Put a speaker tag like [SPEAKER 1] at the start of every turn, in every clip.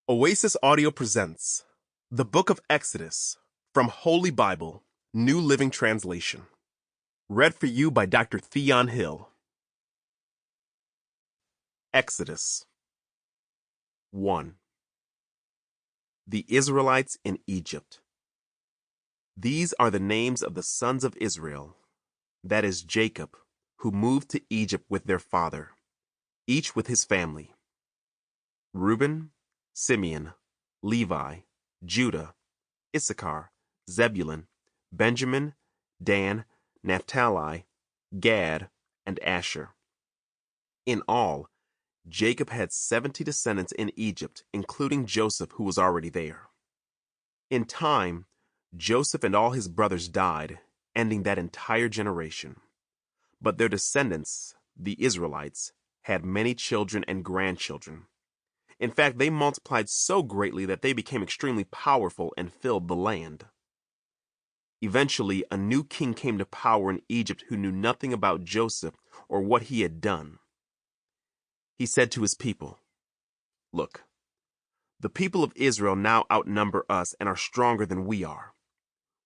[SPEAKER 1] Oasis Audio presents The Book of Exodus from Holy Bible, New Living Translation. Read for you by Dr. Theon Hill. Exodus 1. The Israelites in Egypt. These are the names of the sons of Israel, that is Jacob, who moved to Egypt with their father, each with his family. Reuben, Simeon, Levi, Judah, Issachar, Zebulun, Benjamin, Dan, Naphtali, Gad, and Asher. In all, Jacob had 70 descendants in Egypt, including Joseph, who was already there. In time, Joseph and all his brothers died, ending that entire generation. But their descendants, the Israelites, had many children and grandchildren. In fact, they multiplied so greatly that they became extremely powerful and filled the land. Eventually, a new king came to power in Egypt who knew nothing about Joseph or what he had done. He said to his people, "Look, the people of Israel now outnumber us and are stronger than we are.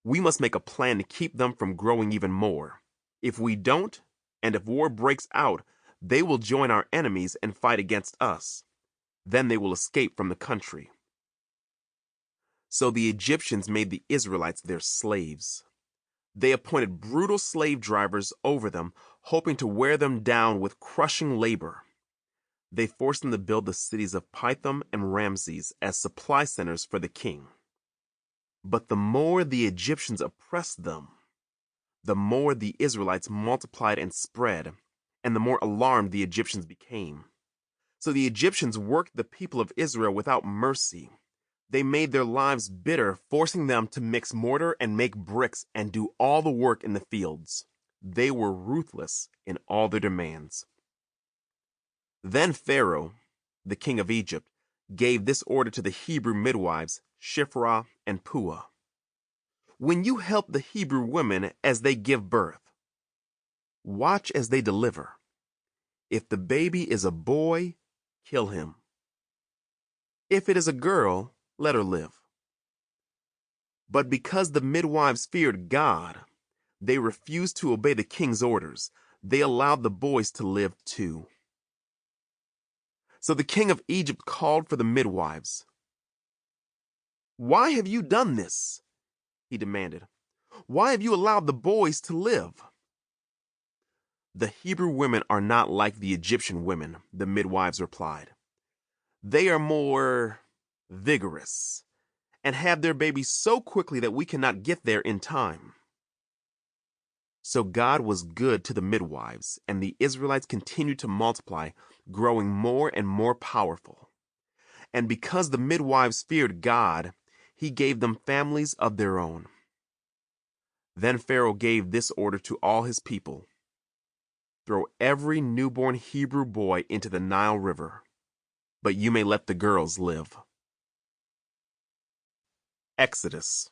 [SPEAKER 1] We must make a plan to keep them from growing even more. If we don't, and if war breaks out, they will join our enemies and fight against us. Then they will escape from the country." So the Egyptians made the Israelites their slaves. They appointed brutal slave drivers over them, hoping to wear them down with crushing labor. They forced them to build the cities of Pithom and Ramses as supply centers for the king. But the more the Egyptians oppressed them, the more the Israelites multiplied and spread, and the more alarmed the Egyptians became. So the Egyptians worked the people of Israel without mercy. They made their lives bitter, forcing them to mix mortar and make bricks and do all the work in the fields. They were ruthless in all their demands. Then Pharaoh, the king of Egypt, gave this order to the Hebrew midwives, Shiphrah and Puah. "When you help the Hebrew women as they give birth, watch as they deliver. If the baby is a boy, kill him. If it is a girl, let her live." But because the midwives feared God, they refused to obey the king's orders. They allowed the boys to live too. So the king of Egypt called for the midwives. "Why have you done this?" he demanded. "Why have you allowed the boys to live?" "The Hebrew women are not like the Egyptian women," the midwives replied. "They are more vigorous and have their babies so quickly that we cannot get there in time." So God was good to the midwives, and the Israelites continued to multiply, growing more and more powerful. And because the midwives feared God, he gave them families of their own. Then Pharaoh gave this order to all his people: "Throw every newborn Hebrew boy into the Nile River, but you may let the girls live." Exodus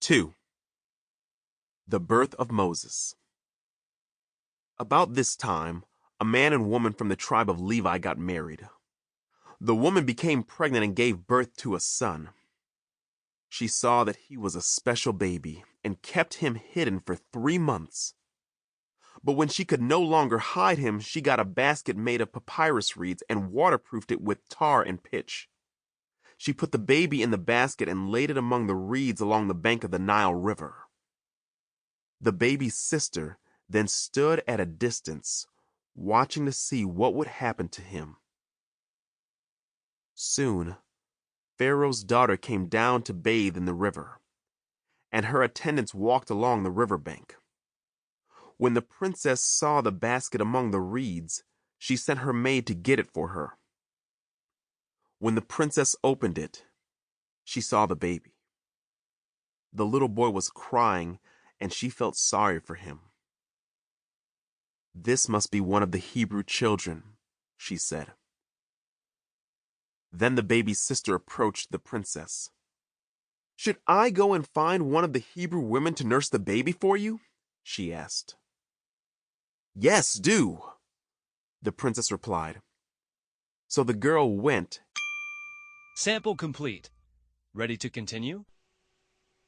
[SPEAKER 1] 2. The birth of Moses. About this time, a man and woman from the tribe of Levi got married. The woman became pregnant and gave birth to a son. She saw that he was a special baby and kept him hidden for 3 months. But when she could no longer hide him, she got a basket made of papyrus reeds and waterproofed it with tar and pitch. She put the baby in the basket and laid it among the reeds along the bank of the Nile River. The baby's sister then stood at a distance, watching to see what would happen to him. Soon, Pharaoh's daughter came down to bathe in the river, and her attendants walked along the riverbank. When the princess saw the basket among the reeds, she sent her maid to get it for her. When the princess opened it, she saw the baby. The little boy was crying, and she felt sorry for him. "This must be one of the Hebrew children," she said. Then the baby's sister approached the princess. "Should I go and find one of the Hebrew women to nurse the baby for you?" she asked. "Yes, do," the princess replied. So the girl went
[SPEAKER 2] Sample complete. Ready to continue?